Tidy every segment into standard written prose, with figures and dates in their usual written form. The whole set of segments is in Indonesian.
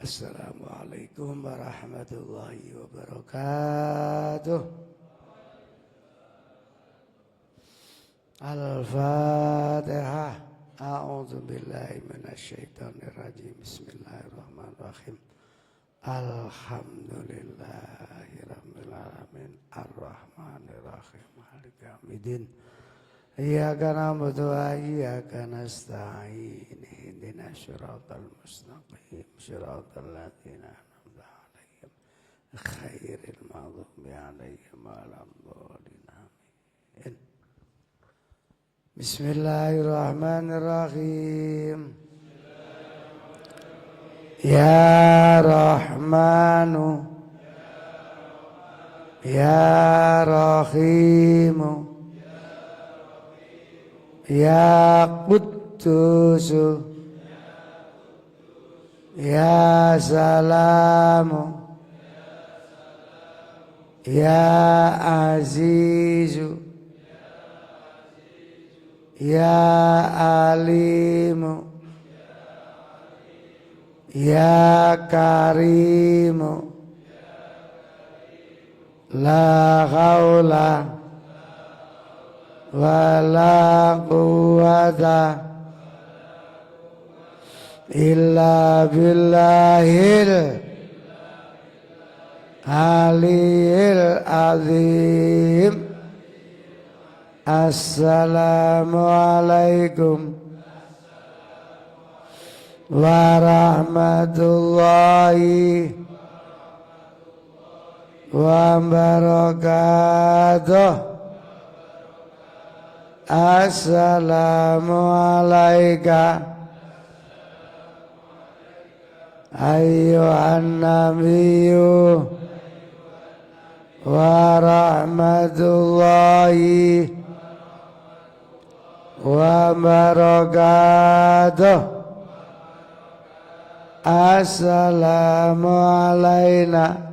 Assalamualaikum warahmatullahi wabarakatuh. Al-Fatihah. A'udzu billahi minasyaitonir rajim. Bismillahirrahmanirrahim. Alhamdulillahirabbil alamin. Arrahmanir rahim. Maliki yaumiddin. Iyyaka na'budu wa iyyaka nasta'in. Ihdinas siratal mustaqim. Siratal ladzina an'amta 'alaihim ghairil maghdubi 'alaihim waladdallin. Amin. Bismillahirrahmanirrahim. Ya Rahmanu Ya Rahimu Ya Quddusu Ya Salamu Ya Azizu Ya Alimu Ya Karimu La haula wala quwwata illa billahil aliyil azim. Assalamualaikum warahmatullahi wabarakatuh. Assalamualaikum ayyuhan nabiyyu warahmatullahi wabarakatuh. Assalamu alayna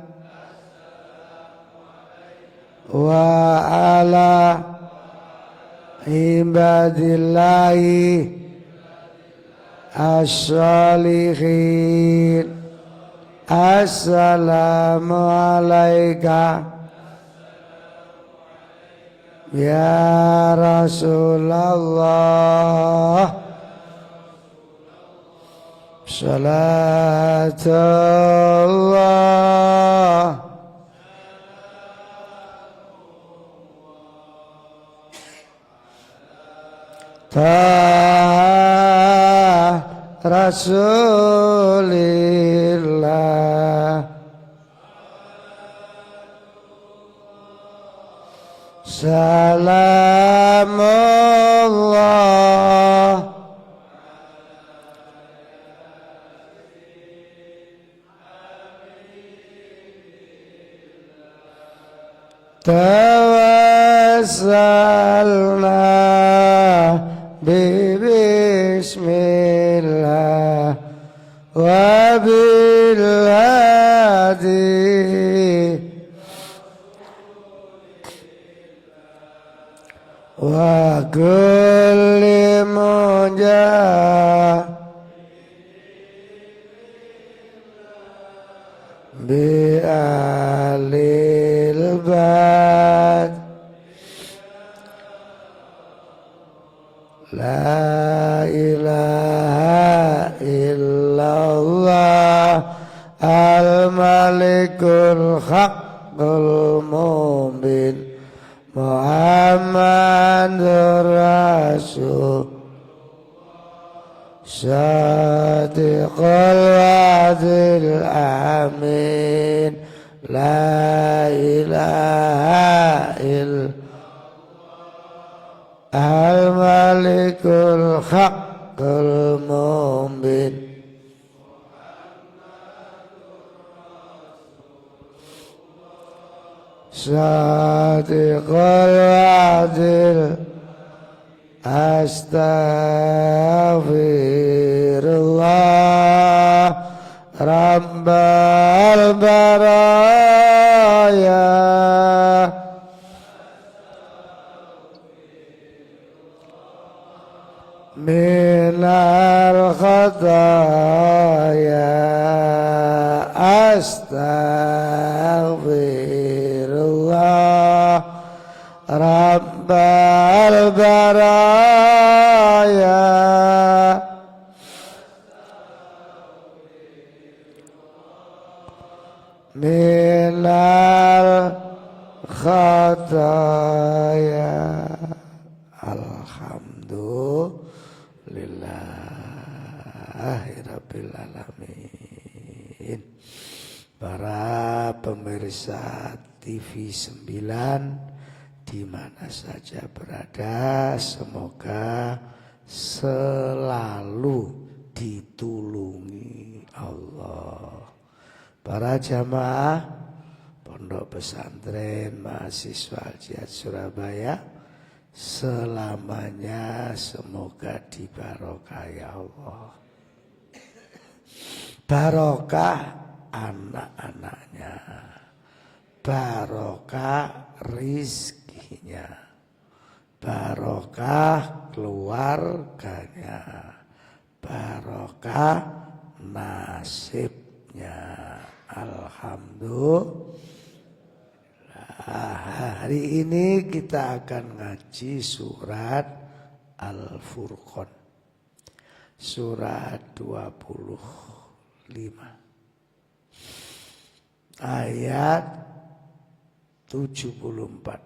wa ala ibadillahi as-shalihin. Assalamu alayka ya Rasulullah. Salatullah Taha Rasulillah. Salamullah Tawassalna bismillah wa bil hadi wa kulli mujah bi alil bad. La ilaha illallah al-malikul haqqul mubin Muhammadur Rasul Sadiqul wa'dil amin. La ilaha illallah al-malikul haqqul mubin Sadiqul wa'dil astaghfirullah Rabbal baraya minal khataya astaghfirullah rabbal baraya minal khataya. Alhamdulillahirabbil alamin. Para pemirsa TV 9 di mana saja berada, semoga selalu ditulungi Allah. Para jamaah Pondok Pesantren Mahasiswa Al-Jihad Surabaya, selamanya semoga dibarokahi Allah. Barokah anak-anaknya, barokah rizkinya, barokah keluarganya, barokah nasibnya. Alhamdulillah. Hari ini kita akan ngaji surat Al-Furqan, surat 25 ayat 74.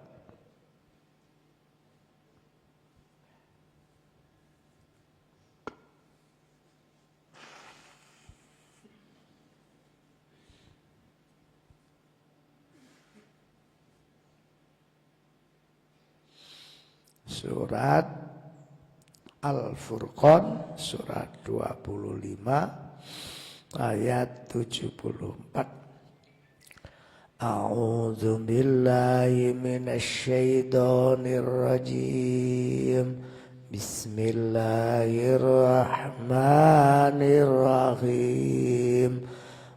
Surat Al-Furqan, surat 25 ayat 74. A'udzu billahi minasy syaithanir rajim. Bismillahirrahmanirrahim.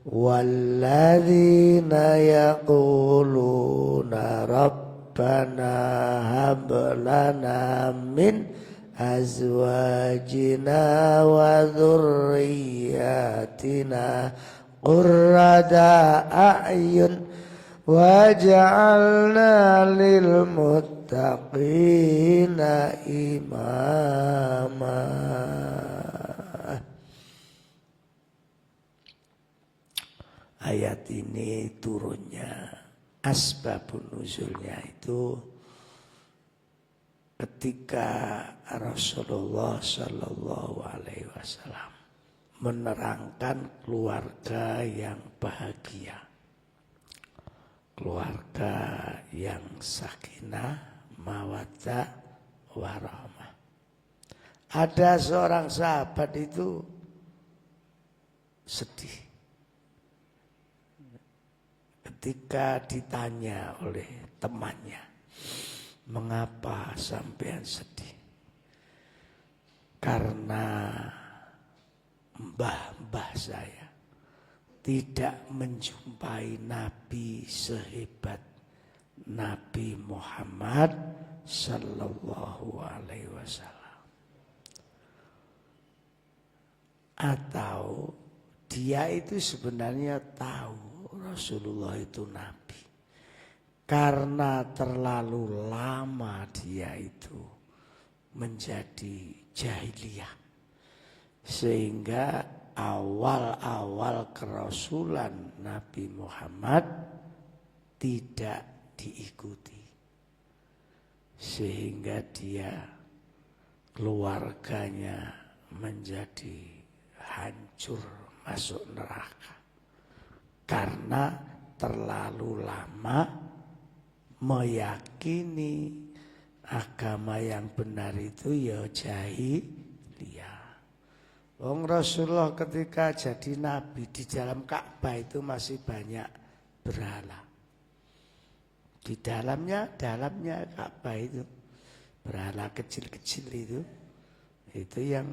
Walladzina yaquluna Rabbana hab lana min azwajina wa dzurriyyatina qurrata a'yun waj'alna lil muttaqina imama. Ayat ini turunnya, asbabun nuzulnya itu ketika Rasulullah Shallallahu Alaihi Wasallam menerangkan keluarga yang bahagia, keluarga yang sakinah, mawaddah, warahmah. Ada seorang sahabat itu sedih ketika ditanya oleh temannya, mengapa sampean sedih? Karena mbah-mbah saya tidak menjumpai Nabi sehebat Nabi Muhammad Sallallahu Alaihi Wasallam. Atau dia itu sebenarnya tahu Rasulullah itu Nabi, karena terlalu lama dia itu menjadi jahiliyah, sehingga awal-awal kerasulan Nabi Muhammad tidak diikuti, sehingga dia keluarganya menjadi hancur, masuk neraka, karena terlalu lama meyakini agama yang benar itu ya jahiliyah. Wong Rasulullah ketika jadi nabi di dalam Ka'bah itu masih banyak berhala. Di dalamnya Ka'bah itu berhala kecil-kecil itu yang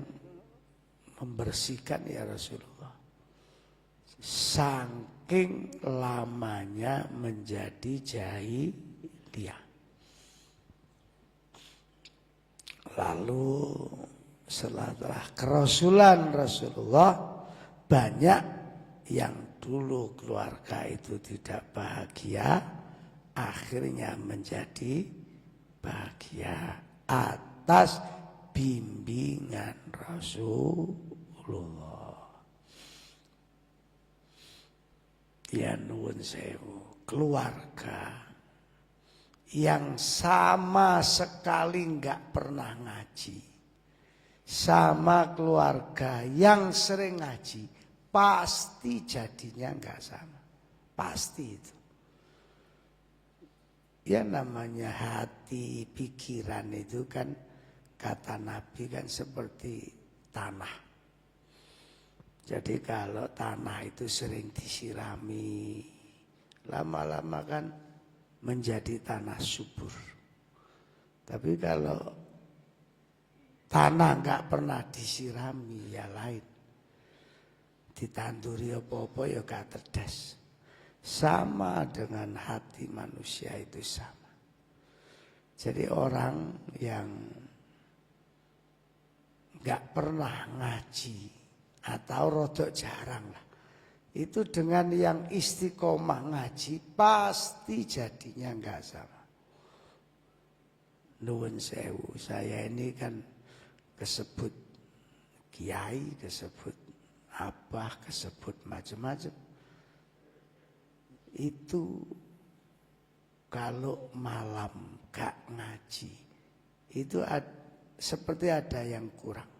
membersihkan ya Rasulullah. Saking lamanya menjadi jahiliyah. Lalu setelah kerasulan Rasulullah, banyak yang dulu keluarga itu tidak bahagia, akhirnya menjadi bahagia atas bimbingan Rasulullah. Ya nuwun sewu, keluarga yang sama sekali nggak pernah ngaji, sama keluarga yang sering ngaji, pasti jadinya nggak sama, pasti itu. Ya namanya hati, pikiran itu kan kata Nabi kan seperti tanah. Jadi kalau tanah itu sering disirami, lama-lama kan menjadi tanah subur. Tapi kalau tanah nggak pernah disirami ya lain. Ditanduri apa-apa ya gak cerdas. Sama dengan hati manusia itu sama. Jadi orang yang nggak pernah ngaji atau rodok jarang lah, itu dengan yang istiqomah ngaji pasti jadinya nggak sama. Nuwun sewu, saya ini kan kesebut kiai, kesebut abah, kesebut macam-macam. Itu kalau malam gak ngaji itu seperti ada yang kurang.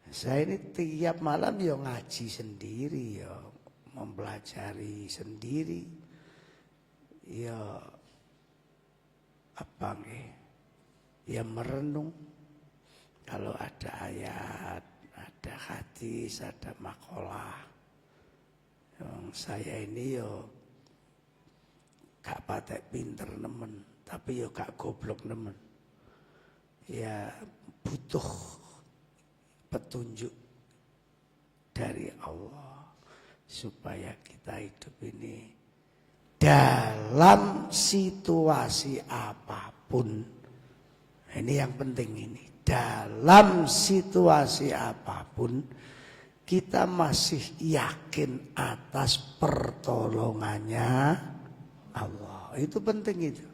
Saya ini tiap malam ya ngaji sendiri, ya mempelajari sendiri, ya apa nggih, ya merenung. Kalau ada ayat, ada hadis, ada makalah, yang saya ini yo gak patek pinter nemen, tapi yo gak goblok nemen. Ya butuh petunjuk dari Allah supaya kita hidup ini dalam situasi apapun. Ini yang penting ini. Dalam situasi apapun kita masih yakin atas pertolongannya Allah. Itu penting itu.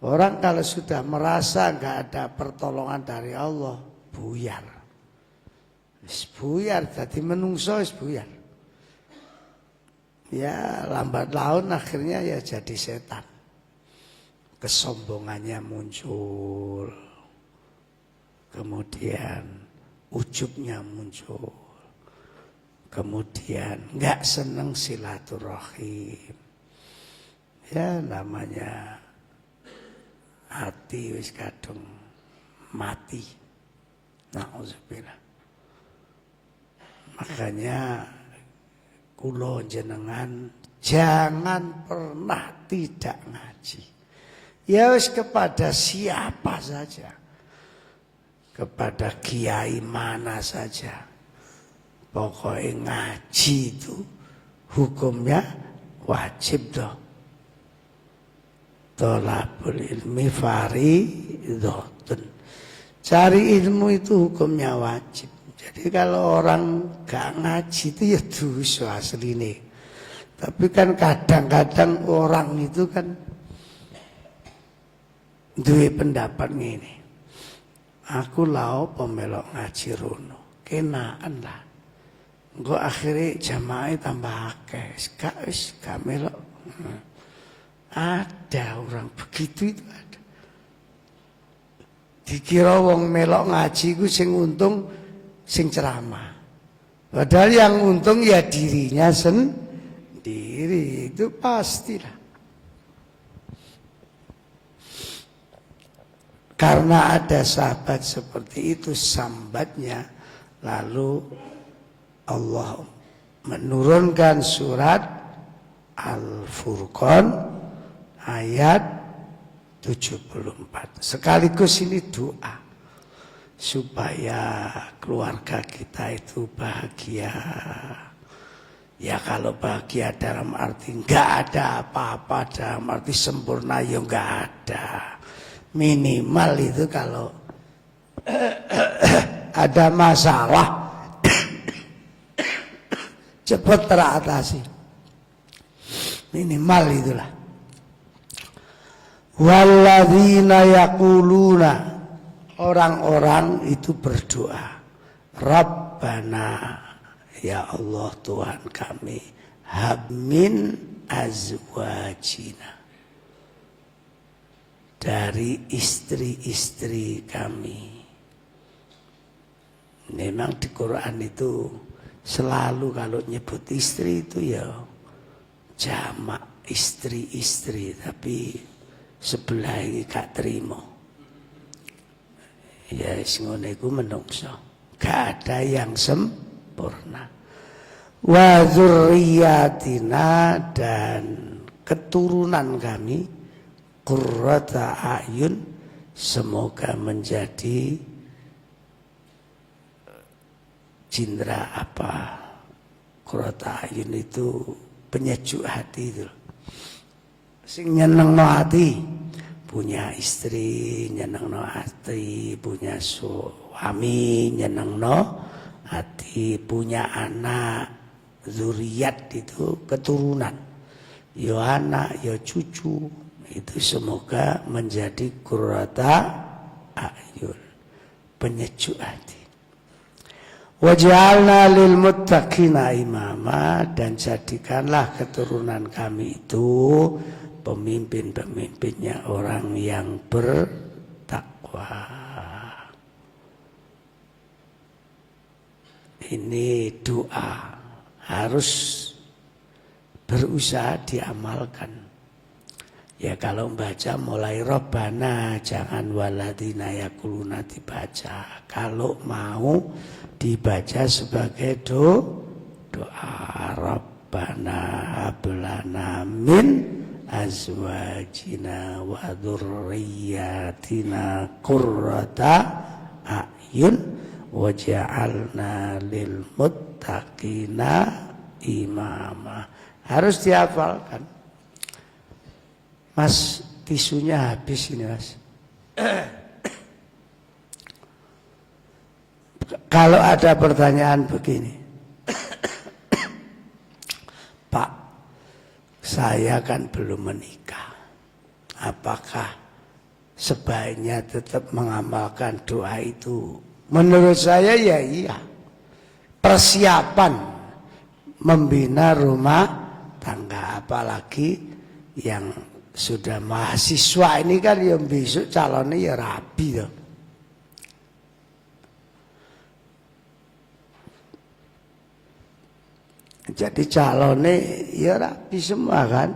Orang kalau sudah merasa nggak ada pertolongan dari Allah, buyar. Buyar, jadi menungso buyar. Ya lambat laun akhirnya ya jadi setan. Kesombongannya muncul. Kemudian ujubnya muncul. Kemudian nggak seneng silaturahim. Ya namanya hati wis kadung mati. Nauzubillah. Makanya kula jenengan jangan pernah tidak ngaji. Ya wis kepada siapa saja. Kepada kiai mana saja. Pokoknya ngaji itu hukumnya wajib toh. Thalabul ilmi fardhun. Cari ilmu itu hukumnya wajib. Jadi kalau orang gak ngaji itu ya dosa asline. Tapi kan kadang-kadang orang itu kan duwe pendapat ngene. Aku lau pemelok ngaji rono. Kenaan lah. Engko akhirnya jamaah tambah akeh. Gak melok. Ada orang begitu itu ada. Dikira wong melok ngaji ku sing untung sing ceramah. Padahal yang untung ya dirinya sendiri. Itu pastilah. Karena ada sahabat seperti itu sambatnya, lalu Allah menurunkan surat Al-Furqan ayat 74. Sekaligus ini doa supaya keluarga kita itu bahagia. Ya kalau bahagia dalam arti enggak ada apa-apa, dalam arti sempurna ya enggak ada. Minimal itu kalau cepat teratasi. Minimal itulah. Walladzina yaquluna, orang-orang itu berdoa, Rabbana, ya Allah Tuhan kami, habmin azwajina, dari istri-istri kami. Memang di Quran itu selalu kalau nyebut istri itu ya jamak istri-istri, tapi sebelah ini gak terima. Ya ngono iku menungso, gak ada yang sempurna. Wa dzurriyyatina, dan keturunan kami, qurrata a'yun, semoga menjadi cindera apa? Qurrata a'yun itu penyejuk hati itu. Sing nyenengno hati, punya istri nyenengno hati, punya suami nyenengno hati, punya anak, zuriat itu keturunan, yo anak yo cucu, itu semoga menjadi qurrata a'yun, penyejuk hati. Waj'alna lil muttaqina imama, dan jadikanlah keturunan kami itu pemimpin-pemimpinnya orang yang bertakwa. Ini doa harus berusaha diamalkan. Ya kalau membaca mulai Rabbana, jangan waladina yaquluna dibaca. Kalau mau dibaca sebagai doa Rabbana hablana min azwajina wa dzurriyyatina qurrata a'yun waj'alna lil muttaqina imama. Harus dihafalkan. Mas, tisunya habis ini, Mas. Kalau ada pertanyaan begini, Pak, saya kan belum menikah. Apakah sebaiknya tetap mengamalkan doa itu? Menurut saya ya iya. Persiapan membina rumah tangga, apalagi yang sudah mahasiswa ini kan yang besok calonnya ya rabi tuh. Jadi calonnya ya rapi semua kan.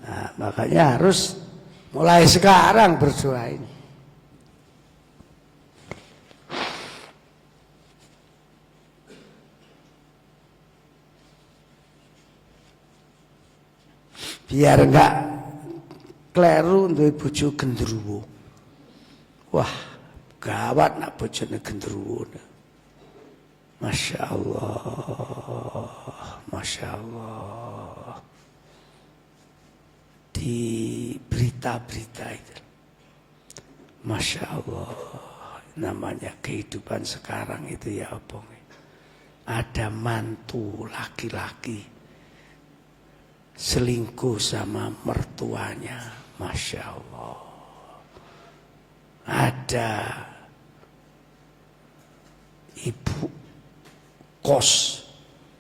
Nah, makanya harus mulai sekarang berdoa ini. Biar enggak kleru untuk bojo gendruwo. Wah, gawat nak bojone gendruwo. Masya Allah, Masya Allah. Di berita-berita itu, Masya Allah, namanya kehidupan sekarang itu ya apa? Ada mantu laki-laki selingkuh sama mertuanya, Masya Allah. Ada ibu kos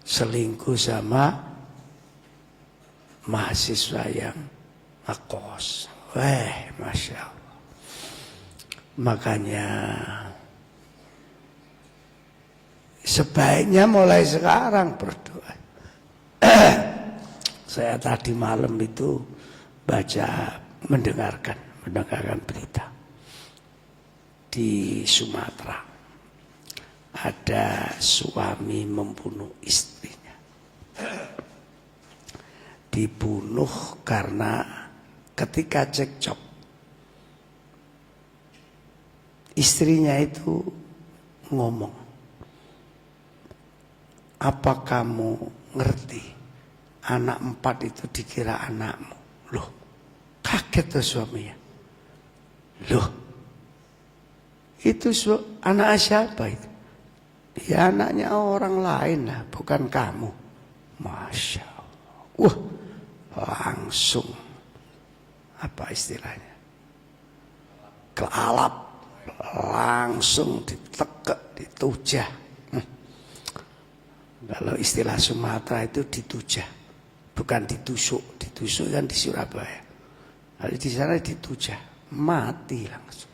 selingkuh sama mahasiswa yang ngekos. Masya Allah. Makanya sebaiknya mulai sekarang berdoa. Saya tadi malam itu mendengarkan berita di Sumatera. Ada suami membunuh istrinya. Dibunuh karena ketika cekcok, istrinya itu ngomong, apa kamu ngerti anak 4 itu dikira anakmu? Loh, kaget tuh suaminya. Loh, itu anak siapa itu? Ya anaknya orang lain lah, bukan kamu. Masya Allah. Langsung apa istilahnya? Kealap, langsung ditekek, ditujah. Kalau istilah Sumatera itu ditujah, bukan ditusuk. Ditusuk kan di Surabaya. Kalau di sana ditujah, mati langsung.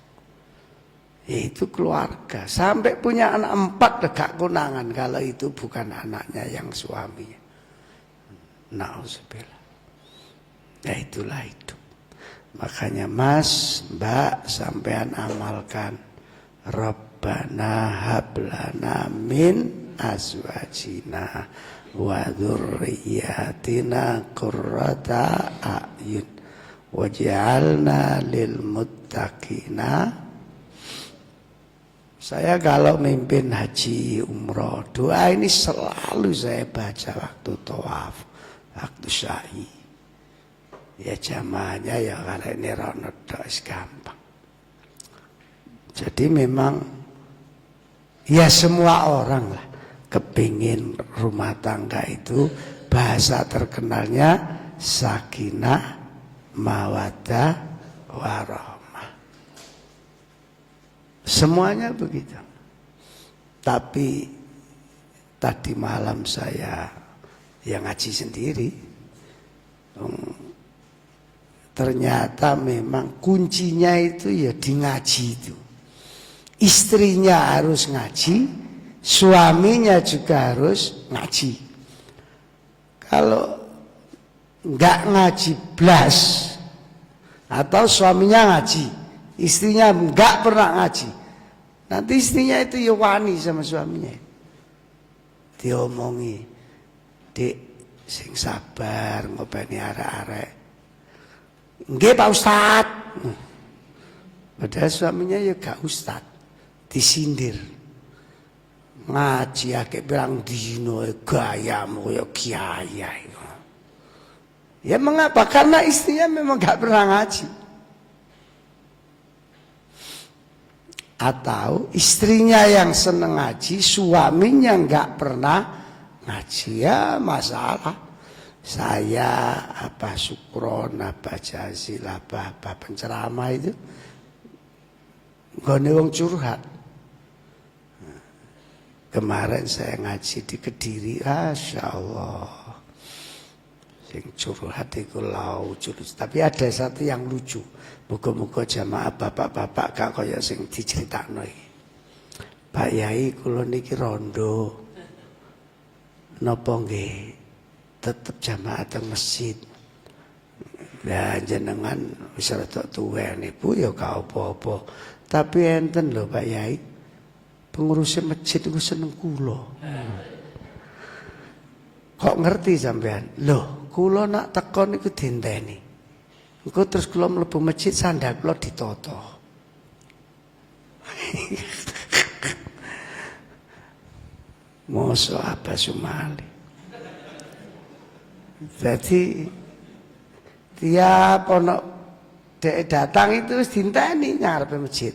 Itu keluarga, sampai punya anak 4 dekat konangan kalau itu bukan anaknya yang suaminya. Nauzubillah. Ya itulah hidup. Makanya Mas, Mbak, sampean amalkan Rabbana hablana min azwajina wa dzurriyyatina qurrata a'yun waj'alna lil muttaqina. Saya kalau mimpin haji umroh, doa ini selalu saya baca waktu tawaf, waktu sa'i. Ya jamaahnya ya kalau ini ronod gampang. Jadi memang ya semua orang lah kepingin rumah tangga itu bahasa terkenalnya sakinah, mawaddah, warahmah. Semuanya begitu. Tapi tadi malam saya yang ngaji sendiri, ternyata memang kuncinya itu ya di ngaji itu. Istrinya harus ngaji, suaminya juga harus ngaji. Kalau nggak ngaji blas, atau suaminya ngaji, istrinya nggak pernah ngaji, nanti istrinya itu ya wani sama suaminya. Diomongi, Dik, sing sabar ngopeni arek-arek. Nggih Pak Ustad. Padahal suaminya ya gak ustad, disindir. Ngaji akeh pirang dino gayamu ya kiai. Ya mengapa? Karena istrinya memang gak pernah ngaji. Atau istrinya yang seneng ngaji, suaminya nggak pernah ngaji, ya masalah. Saya apa Sukron, apa Jazil, apa penceramah itu nggone wong curhat. Kemarin saya ngaji di Kediri, Masya Allah, sing curhat itu lucu. Tapi ada satu yang lucu. Muga-muga jamaah bapak-bapak gak kaya sing diceritakno iki. Pak Yai kula niki rondo. Napa nggih tetep jamaah teng masjid. Lah jenengan wis rada tuwa niku ya gak apa-apa. Tapi enten lho Pak Yai, pengurus masjid iku seneng kula. Kok ngerti sampean? Loh, kula nak teko niku dinteni. Engko terus kula mlebu masjid sandal kula ditata. Mosok apa Sumali. Jadi tiap ono dek datang itu wis dinteni ngarepe masjid.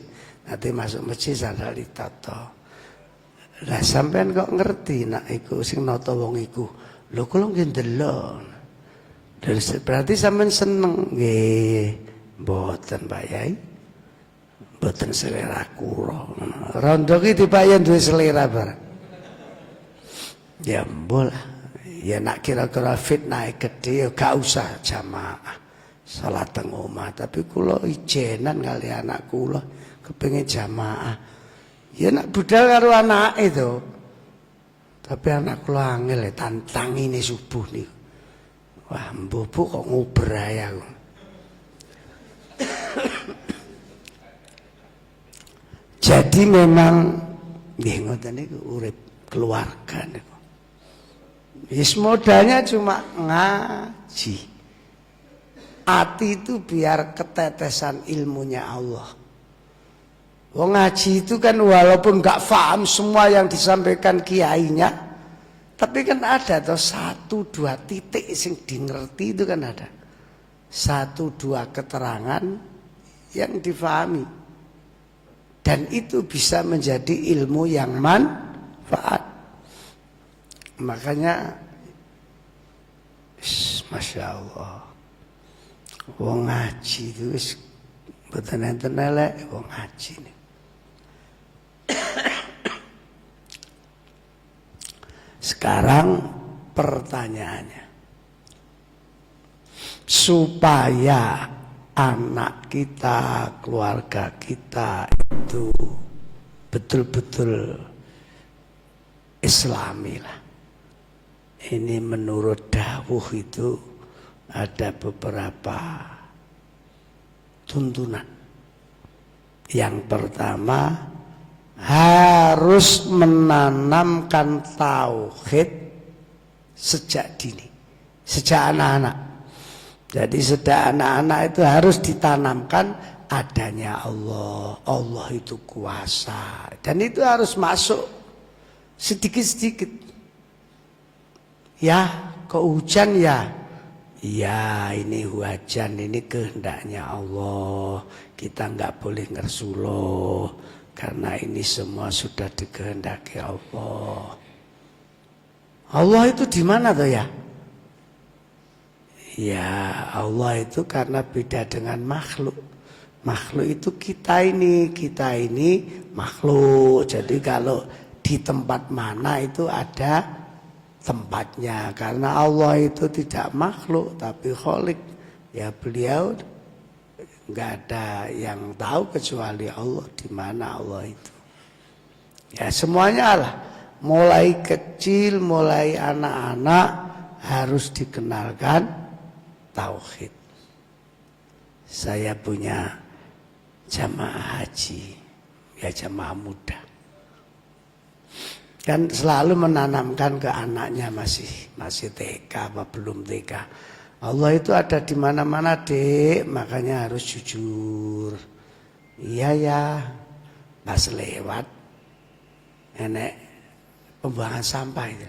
Nanti masuk masjid sandal ditata. Lah sampean kok ngerti nak iku sing nata wong iku. Lho kula nggih ndelok. Berarti sampean seneng nggih. Mboten Pak Yai. Mboten selera kula. Rondo ki dipayen duwe selera barang. Ya mbolah. Ya nak kira-kira fitnah gede ya gak usah jamaah. Salat teng omah, tapi kula ijenan kali anak kula kepengin jamaah. Ya nak budal karo anake to. Tapi anak kula angel tantangine subuh niku. Wah, mbok kok ngubray aku. Jadi memang nggih ngoten niku urip keluarga niku. Wis modalnya cuma ngaji. Hati itu biar ketetesan ilmunya Allah. Wong ngaji itu kan walaupun gak paham semua yang disampaikan kiainya, tapi kan ada tuh 1-2 titik sing dingerti itu kan ada. 1-2 keterangan yang difahami. Dan itu bisa menjadi ilmu yang manfaat. Makanya Masya Allah. Wong ngaji itu mboten enten elek wong ngaji nih. Sekarang pertanyaannya, supaya anak kita, keluarga kita itu betul-betul Islami lah. Ini menurut dawuh itu ada beberapa tuntunan. Yang pertama, harus menanamkan tauhid sejak dini, sejak anak-anak. Jadi sejak anak-anak itu harus ditanamkan adanya Allah. Allah itu kuasa. Dan itu harus masuk sedikit-sedikit. Ya, kok hujan ya? Ya, ini hujan, ini kehendaknya Allah. Kita nggak boleh ngersuluh. Karena ini semua sudah dikehendaki Allah. Allah itu di mana tuh ya? Ya, Allah itu karena beda dengan makhluk. Makhluk itu kita ini makhluk. Jadi kalau di tempat mana itu ada tempatnya. Karena Allah itu tidak makhluk tapi Khalik. Ya beliau nggak ada yang tahu kecuali Allah di mana Allah itu. Ya semuanya lah. Mulai kecil, mulai anak-anak harus dikenalkan tauhid. Saya punya jamaah haji, ya jamaah muda. Kan selalu menanamkan ke anaknya masih TK apa belum TK. Allah itu ada di mana-mana, Dek, makanya harus jujur. Iya ya, pas lewat nenek pembuangan sampah itu.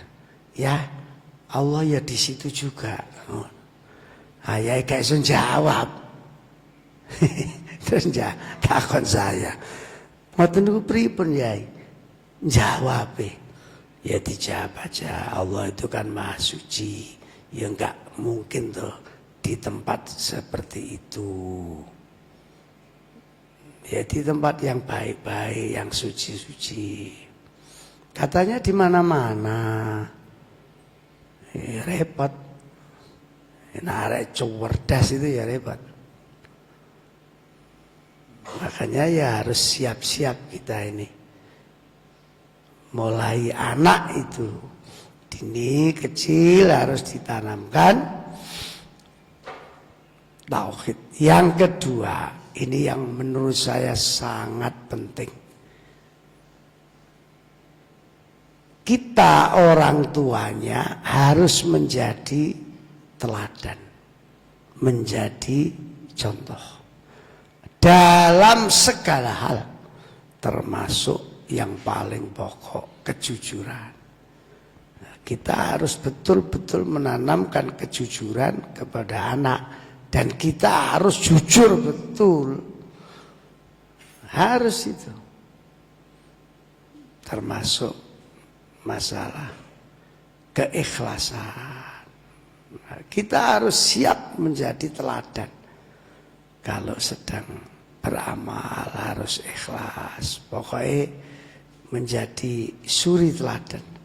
Ya, Allah ya di situ juga. Ayah kayak sun jawab. Terus takon saya. Ngoten niku pripun Yai? Jawab ya dijawab aja. Allah itu kan Maha Suci. Ya enggak mungkin tuh di tempat seperti itu. Ya di tempat yang baik-baik, yang suci-suci. Katanya di mana-mana. Repot. Narek cerdas itu ya repot. Makanya ya harus siap-siap kita ini. Mulai anak itu dini kecil harus ditanamkan tauhid. Yang kedua, ini yang menurut saya sangat penting. Kita orang tuanya harus menjadi teladan, menjadi contoh dalam segala hal, termasuk yang paling pokok kejujuran. Kita harus betul-betul menanamkan kejujuran kepada anak. Dan kita harus jujur betul. Harus itu. Termasuk masalah keikhlasan. Kita harus siap menjadi teladan. Kalau sedang beramal harus ikhlas. Pokoknya menjadi suri teladan.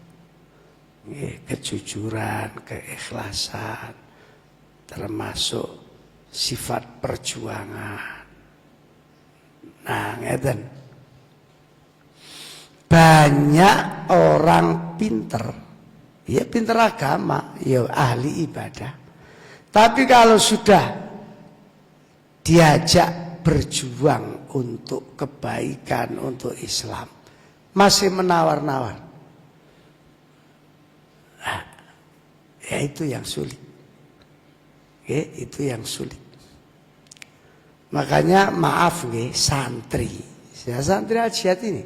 Kejujuran, keikhlasan, termasuk sifat perjuangan. Nah, ngeten. Banyak orang pinter, ya pinter agama, ya ahli ibadah. Tapi kalau sudah diajak berjuang untuk kebaikan, untuk Islam, masih menawar-nawar. Ya itu yang sulit. Itu yang sulit. Makanya maaf santri. Ya, santri Hajiat ini.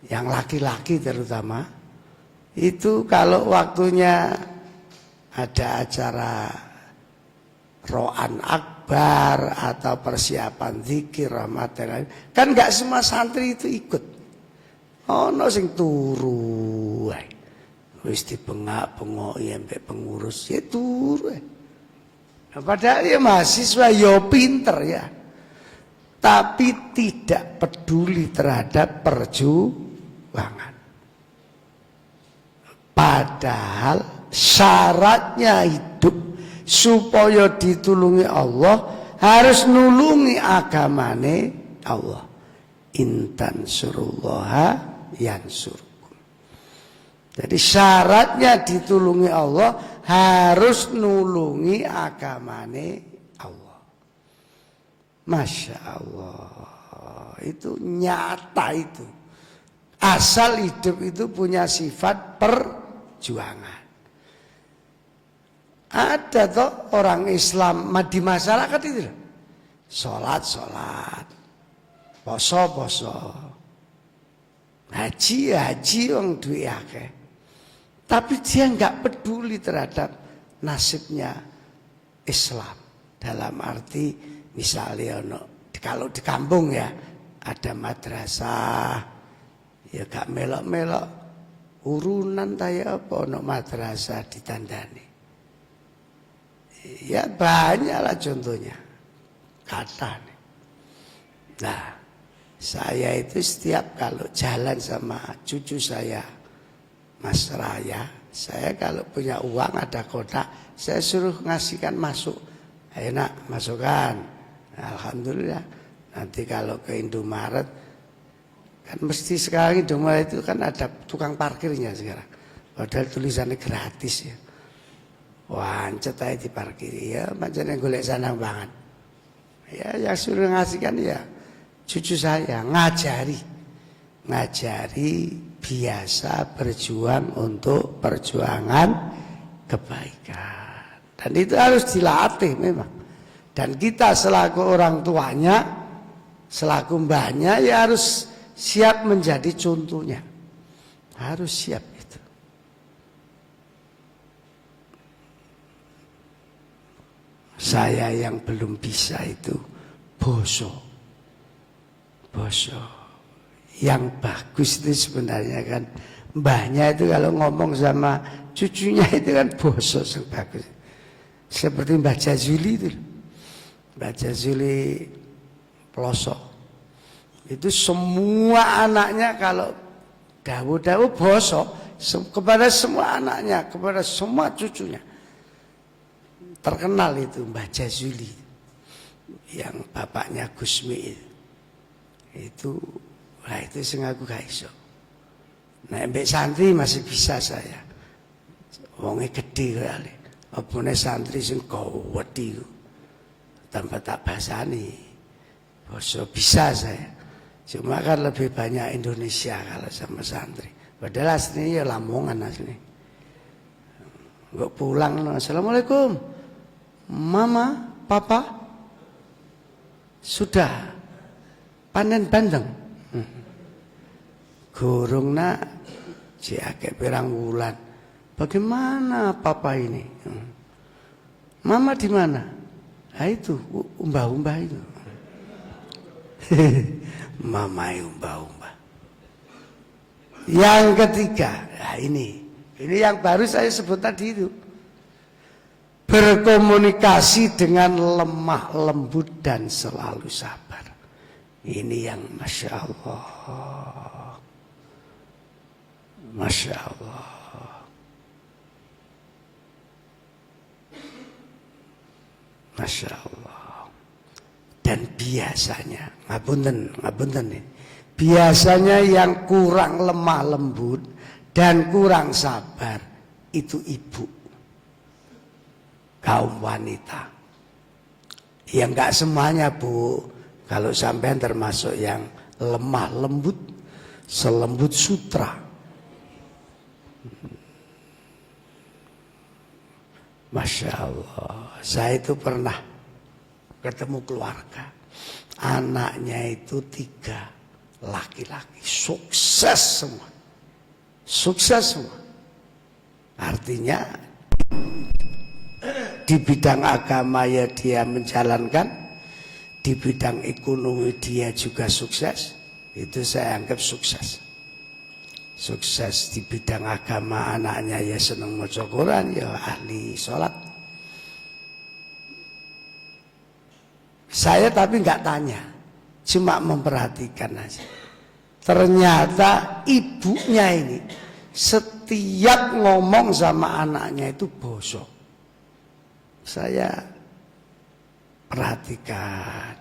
Yang laki-laki terutama. Itu kalau waktunya ada acara Ro'an Akbar atau persiapan zikir Ramadan. Kan gak semua santri itu ikut. Ono sing turu. wis dibengak-bengoki ambek pengurus ya turu. Nah, padahal ya mahasiswa ya pinter ya. Tapi tidak peduli terhadap perjuangan. Padahal syaratnya hidup supaya ditulungi Allah harus nulungi agamane Allah. Intan surullaha yansurkum. Jadi syaratnya ditulungi Allah harus nulungi agamane Allah. Masya Allah, itu nyata itu. Asal hidup itu punya sifat perjuangan. Ada toh orang Islam di masyarakat itu, sholat, poso, haji orang duit akeh. Tapi dia nggak peduli terhadap nasibnya Islam. Dalam arti misalnya kalau di kampung ya ada madrasah, ya gak melok-melok urunan taya apa ono madrasah ditandani. Ya banyaklah contohnya. Kata nih. Nah, saya itu setiap kalau jalan sama cucu saya, Mas Raya, saya kalau punya uang ada kotak, saya suruh ngasihkan masuk. Ayo nak, masukkan. Alhamdulillah. Nanti kalau ke Indomaret, kan mesti sekarang Indomaret itu kan ada tukang parkirnya sekarang. Padahal tulisannya gratis ya. Wancet aja diparkiri ya, macam yang golek sana banget. Ya, yang suruh ngasihkan ya cucu saya ngajari biasa berjuang untuk perjuangan kebaikan. Dan itu harus dilatih memang. Dan kita selaku orang tuanya, selaku mbahnya ya harus siap menjadi contohnya. Harus siap itu. Saya yang belum bisa itu boso. Yang bagus itu sebenarnya kan mbahnya itu kalau ngomong sama cucunya itu kan boso yang bagus. Seperti Mbah Jazuli itu. Mbah Jazuli pelosok. Itu semua anaknya kalau dawu-dawu boso kepada semua anaknya, kepada semua cucunya. Terkenal itu Mbah Jazuli yang bapaknya Gusmi itu wah itu sing aku gak iso. Nah, mbek santri masih bisa saya. Wonge gede kali. Apane santri sing gawedi tanpa tak basani. Basa bisa saya. Cuma kan lebih banyak Indonesia kalau sama santri. Padahal aslinya ya Lamongan asli. Gak pulang, assalamualaikum. Mama, papa, sudah panen bandeng. Gurung nak, siake pirang wulan. Bagaimana papa ini? Mama di mana? Nah itu, umbah-umbah itu. Mama umbah-umbah. Yang ketiga, nah ini yang baru saya sebut tadi itu. Berkomunikasi dengan lemah lembut dan selalu sabar. Ini yang Masya Allah. Masya Allah. Masya Allah. Dan biasanya, ngapunten nih. Biasanya yang kurang lemah lembut dan kurang sabar itu ibu. Kaum wanita. Ya enggak semuanya Bu. Kalau sampean termasuk yang lemah lembut, selembut sutra. Masya Allah. Saya itu pernah ketemu keluarga. Anaknya itu 3 laki-laki. Sukses semua. Sukses semua. Artinya di bidang agama ya dia menjalankan, di bidang ekonomi dia juga sukses. Itu saya anggap sukses. sukses di bidang agama, anaknya ya seneng maca Quran, ya ahli sholat. Saya tapi nggak tanya, cuma memperhatikan aja. Ternyata ibunya ini setiap ngomong sama anaknya itu bosok. Saya perhatikan.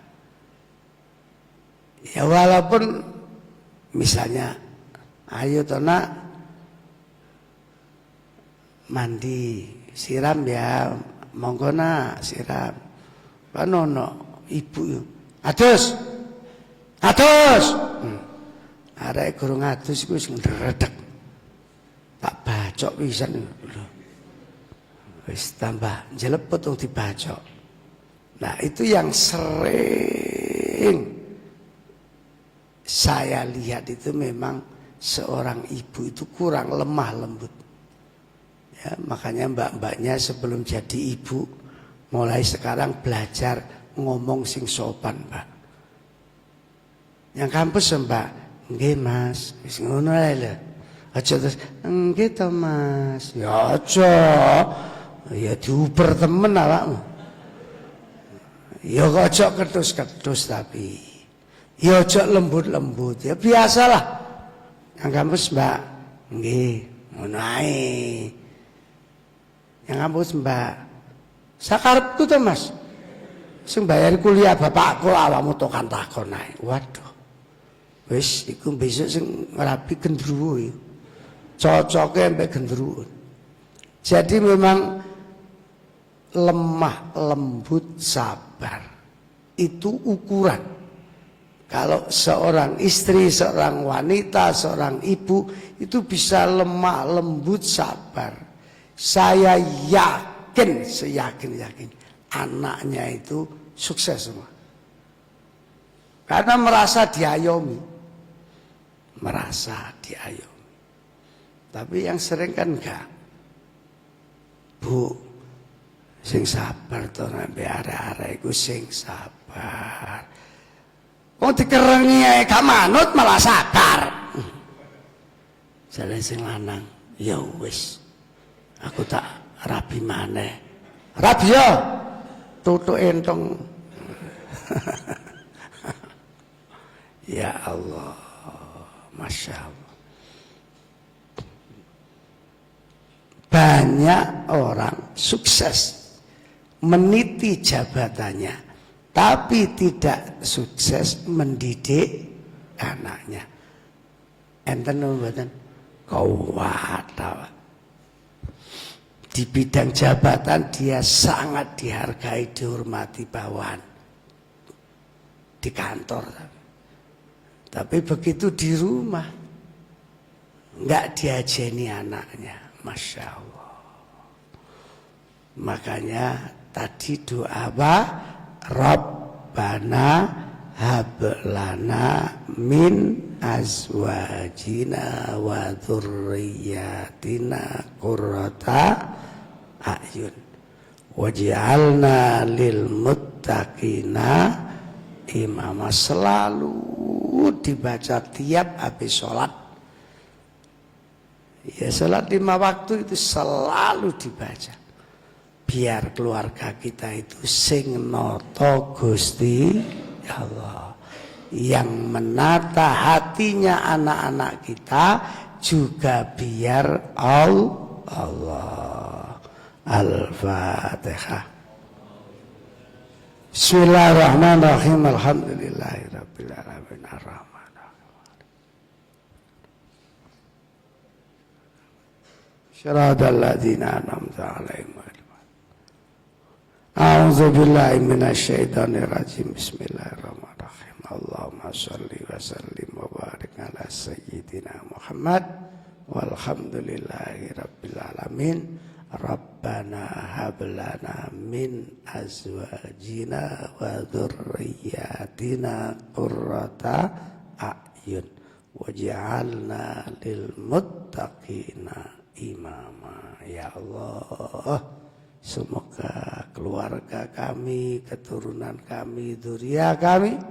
Ya walaupun misalnya, ayo Tona mandi, siram ya, monggo nak siram. Panono ibu adus. Arek gurung adus iku sing ndredeg. Tak bacok pisan lho. Wis tambah jelepet wong dibacok. Nah, itu yang sering saya lihat itu memang seorang ibu itu kurang lemah lembut. Ya, makanya mbak-mbaknya sebelum jadi ibu mulai sekarang belajar ngomong sing sopan, Mbak. Yang kampus Mbak, nggih Mas, wis ngono ae lho. Aja terus nggih to Mas. Ya aja. Ya diuber temen awakmu. Ya aja ketus-ketus tapi. Ya aja lembut-lembut. Ya biasalah. Yang kampus Mbak, nggih, ngono ae. Yang kampus Mbak, sakarepku to Mas. Sing bayar kuliah bapakku awakmu tokan takon ae. Waduh. Wis iku besok sing rapi gendruwo iki. Cocoke mbek gendruwo. Jadi memang lemah, lembut, sabar. Itu ukuran. Kalau seorang istri, seorang wanita, seorang ibu itu bisa lemah, lembut, sabar. Saya yakin, seyakin-yakin anaknya itu sukses semua. Karena merasa diayomi. Merasa diayomi. Tapi yang sering kan enggak. Bu, sing sabar to nembe arek-arek iku sing sabar. Wong dikerengi ae gak manut malah sabar. Jare sing lanang, ya wis. Aku tak rabi maneh. Rabi yo. Tutuk entong. Ya Allah, Masya Allah. Banyak orang sukses meniti jabatannya, tapi tidak sukses mendidik anaknya. Enten mboten kuat. Di bidang jabatan dia sangat dihargai, dihormati bawahan di kantor. Tapi begitu di rumah nggak diajeni anaknya, Masya Allah. Makanya tadi doa apa? Rabbana hablana min azwajina wa dzurriyyatina qurrata a'yun waj'alna lil muttaqina imama. Selalu dibaca tiap habis sholat. Ya sholat 5 waktu itu selalu dibaca. Biar keluarga kita itu sing noto Gusti Allah. Yang menata hatinya anak-anak kita juga biar Allah. Al-Fatihah. Bismillahirrahmanirrahim. Alhamdulillahirabbil alamin arrahmanirrahim. Syaratal ladzina an'amta 'alaihim. A'udzu billahi minasyaitonir rajim. Bismillahirrahmanirrahim. Allahumma shalli wa sallim wa barik ala sayyidina Muhammad walhamdulillahi rabbil alamin. Rabbana hablana min azwajina wa dzurriyyatina qurrata a'yun waj'alna lil muttaqina imama. Ya Allah, semoga keluarga kami, keturunan kami, dzurriyyah kami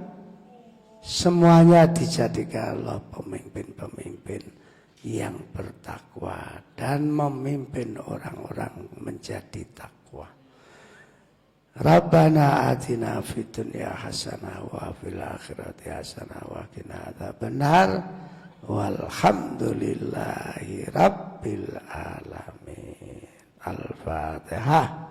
semuanya dijadikan Allah pemimpin-pemimpin yang bertakwa dan memimpin orang-orang menjadi takwa. Rabbana atina fid dunya hasanah wa fil akhirati hasanah wa qina adzabannar. Walhamdulillahi rabbil alamin. Al-Fatihah.